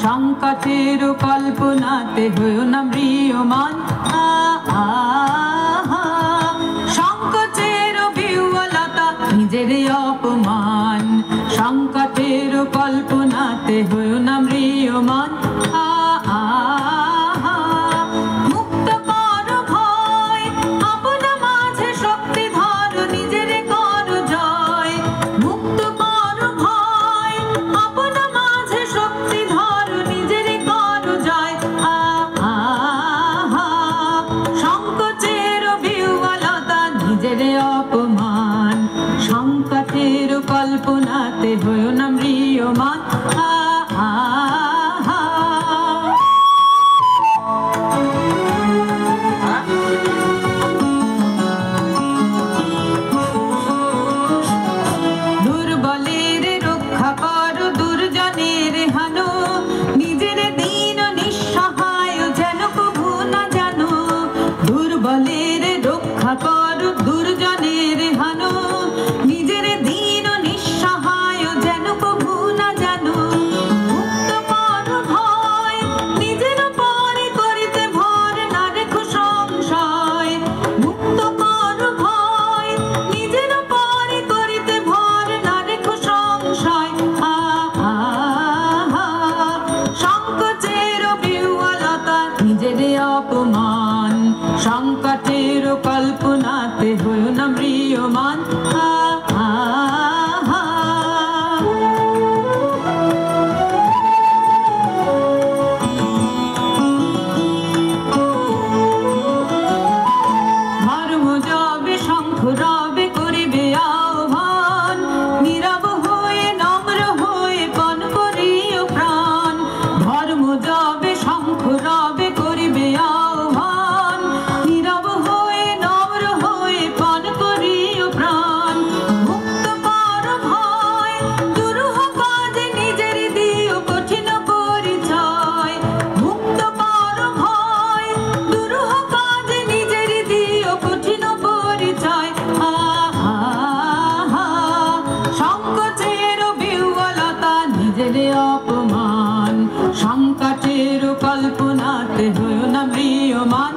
সংকটের কল্পনাতে হইও না ম্রিয়মান। সংকটের বিহ্বলতা নিজের অপমান, সংকটের কল্পনাতে হইও না ম্রিয়মান। মুক্ত কর ভয়, আপনা মাঝে শক্তি ধর, নিজের কর জয়। মুক্ত কর ভয়, আপনা মাঝে শক্তি ধর, নিজের কর জয়। সংকোচের বিহ্বলতা নিজের অপমান, সংকটের কল্পনাতে হইও না ম্রিয়মান। দুর্বলের রক্ষা কর, দুর্জনের হানো, নিজের দীন নিঃসহায় যেন কভু না জানো। দুর্বলের রক্ষা কর, দুর্জনের হানো, নিজের দীন নিঃসহায় যেন কভু না জানো। মুক্ত কর ভয়, নিজের পরে করিতে ভর, না রেখো সংশয়। মুক্ত কর ভয়, নিজের পরে করিতে ভর, না রেখো সংশয়। সংকোচের বিহ্বলতা নিজের অপমান, সংকটের কল্পনাতে হইও না ম্রিয়মান। ধর্ম যাবে শঙ্খ রবে করিবে আহ্বান, নীরব হয়ে নম্র হয়ে পণ করিও প্রাণ। ধর্ম যাবে শঙ্খ রবে করিবে আহ্বান, নীরব হয়ে নম্র হয়ে পণ করিও প্রাণ। মুক্ত কর ভয়, দুরূহ কাজে নিজের দিও কঠিন পরিচয়। মুক্ত কর ভয়, দুরূহ কাজে নিজের দিও কঠিন পরিচয়। সংকোচের বিহ্বলতা নিজের অপমান, সংকটের কল্পনাতে হইও না ম্রিয়মান।